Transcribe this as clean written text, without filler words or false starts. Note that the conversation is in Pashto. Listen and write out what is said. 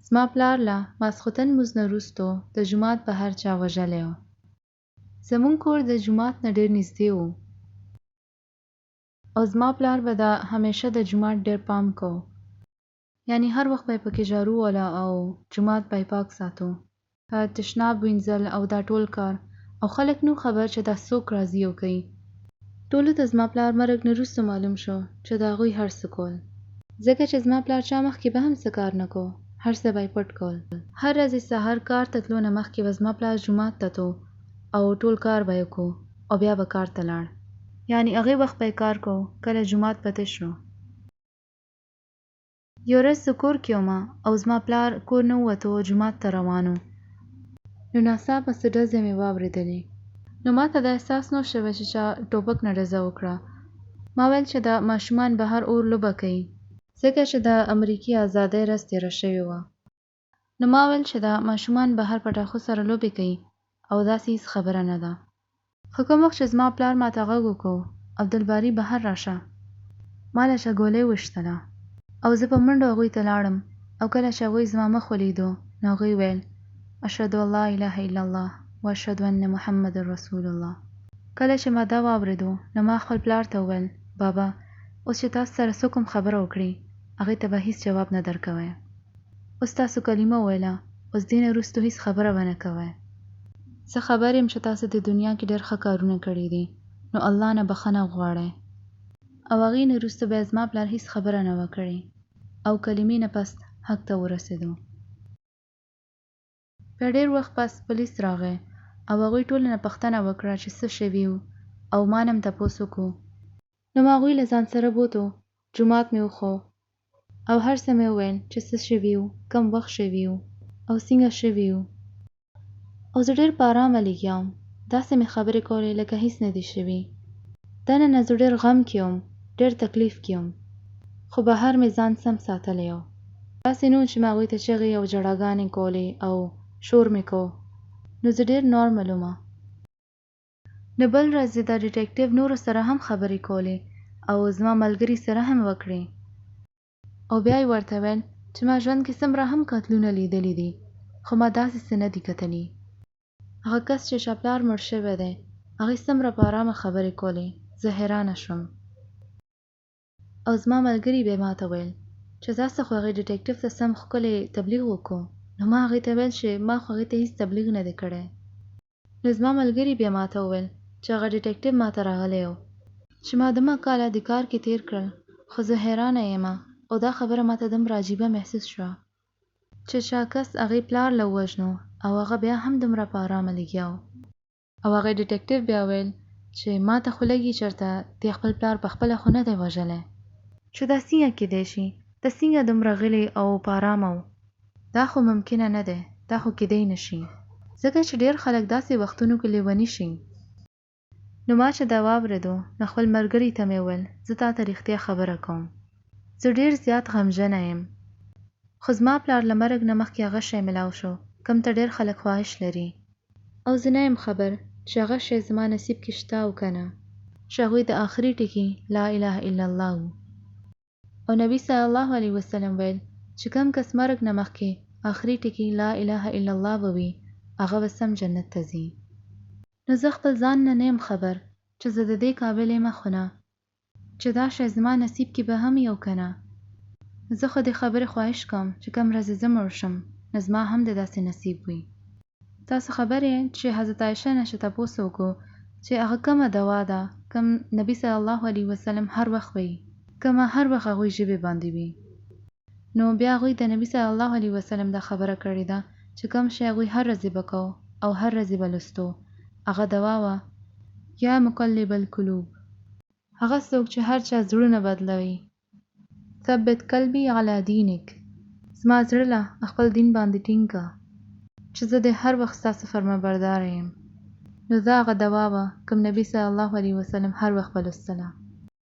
زما پلار له ماسخوتن لمونځ نه وروستو د جومات بهر چا وژلی و. زموږ کور د جومات نه ډېر نږدې و او زما پلار به همیشه د جومات ډېر پام کوو. یعنې هر وخت به یې پکې جارو واله او جومات به یې پاک ساتو. تشناب وینځل او دا ټول کار، او خلک نو خبر چې دا څوک راځي او کوي. ټولو ته زما پلار مرګ نه وروسته معلوم شو چې د هغوی هر څه کول. ځکه چې زما پلار چا مخکې به هم څه کار نه کو، هر څه به یې پټ کول. هر ورځ یې سهار کار ته تلو نه مخکې به زما پلار جومات ته تو او ټول کار به یې کو او بیا به کار ته لاړ. یعنې هغې وخت به یې کار کو کله جومات به تش شو. یو ورځ زه کور کې وم او زما پلار کور نه ووتو او جومات ته روان و. نو ناڅاپه څه ډزې مې واورېدلې. نو ما ته دا احساس نه شوی چې چا ټوپک نه ډزه وکړه. ما ویل چې دا ماشومان بهر اور لوبه کوي، ځکه چې د امریکې ازادۍ ورځ تېره شوې وه. نو ما ویل چې دا ماشومان بهر پټاخو سره لوبې کوي او داسې هېڅ خبره نه ده. خو کوم وخت چې زما پلار ما ته غږ وکړو عبدالباري بهر راشه، ما له چا ګولۍ وشتله او زه په منډو هغوی ته لاړم. او کله چې هغوی زما مخ ولیدو نو هغوی ویل اشهد ان لا اله الا الله و اشهد ان محمد رسول الله. کله چې ما دا واورېدو نو ما خپل پلار ته وویل بابا اوس چې تاسو سره څوک هم خبره وکړي هغې ته به هېڅ جواب نه درکوئ. اوس تاسو کلمه وویله، اوس دې نه وروستو هېڅ خبره به نه کوئ. زه خبر یم چې تاسو د دنیا کې ډېر ښه کارونه کړي دي، نو الله نه بخښنه وغواړئ. او هغې نه وروسته بیا زما پلار هېڅ خبره نه وه کړې او کلمې نه پس حق ته ورسېدو. بیا ډېر وخت پس پولیس راغی او هغوی ټولو نه پوښتنه وکړه چې څه شوي وو او ما نه هم تپوس وکړو. نو ما هغوی له ځان سره بوتو، جومات مې وښو او هر څه مې وویل چې څه شوي وو، کم وخت شوي وو او څنګه شوي وو. او زه ډېر په ارامه لګیا وم، داسې مې خبرې کولې لکه هېڅ نه دي شوي. دننه زه ډېر غم کې وم، ډېر تکلیف کې وم، خو بهر مې ځان سم ساتلی و. داسې نه و چې ما هغوی ته چغې او ژړاګانې کولې او شور مې کو. نو زه ډېر نارمل وم. نو بل ورځ د ډیټیکټیو نورو سره هم خبرې کولې او زما ملګري سره هم وکړې. او بیا یې ورته ویل چې ما ژوند کې څومره هم قتلونه لیدلي دي، خو ما داسې څه نه دي کتلي. هغه کس چې چا پلار مړ شوی دی هغې څومره په ارامه خبرې کولې، زه حیرانه شوم. او زما ملګري بیا ما ته ویل چې تاسو خو هغې ډیټیکټیو ته سم ښکلی تبلیغ وکړو. نو ما هغې ته ویل چې ما خو هغې ته هېڅ تبلیغ نه دی کړی. نو زما ملګري بیا ما ته وویل چې هغه ډیټیکټیو ما ته راغلی و چې ما دومره کاله د کار کې تیر کړل، خو زه حیرانه یم او دا خبره ما ته دومره عجیبه محسوس شوه چې چا کس هغې پلار له ووژنو او هغه بیا هم دومره په ارامه لګیا و. او هغې ډیټیکټیو بیا ویل چې ما ته خو لګي چېرته دې خپل پلار پخپله خو نه دی وژلی، چې دا څنګه کیدی شي، ته څنګه دومره غلی او په ارامه و. دا خو ممکنه نه دی، دا خو کیدی نه شي، ځکه چې ډېر خلک داسې وختونو کې لیوني شي. نو ما چې دا واورېدو نو خپل ملګري ته مې وویل زه تا ته رښتیا خبره کوم، زه ډېر زیات غمژنه یم. خو زما پلار له مرګ نه مخکې هغه شی میلاو شو کوم ته ډېر خلک خواهش لري، او زه نه یم خبر چې هغه شی زما نصیب کې شته او که نه، چې هغوی د آخري ټکي لا اله الا الله و. او نبي صلی الله علیه وسلم ویل چې کوم کس مرګ نه مخکې آخري ټکي لا اله الا الله به وي هغه به سم جنت ته ځي. نو زه خپل ځان نه یم خبر چې زه د دې قابل یم خو نه، چې دا شی زما نصیب کې به هم وي او که نه. زه خو دې خبرې خواهش کوم چې کوم ورځې زه مړ شم نو زما هم د داسې نصیب وي. تاسو خبر یې چې حضرت عایشه نه چې تپوس وکړو چې هغه کومه دوا ده کوم نبي صلی الله علیه وسلم هر وخت وایي، کومه هر وخت هغوی ژبې باندې وي. نو بیا هغوی د نبي صلی الله علیه وسلم دا خبره کړې ده چې کوم شی هغوی هر ورځې به کوو او هر ورځې به لوستو، هغه دوا وه یا مقلب القلوب، هغه څوک چې هر چا زړونه بدلوي، ثبت قلبي علی دینک، زما زړه له خپل دین باندې ټینګ که چې زه د هر وخت ستاسو فرمانبرداره یم. نو دا هغه دوا وه کوم نبي صلی الله علیه وسلم هر وخت به لوستله.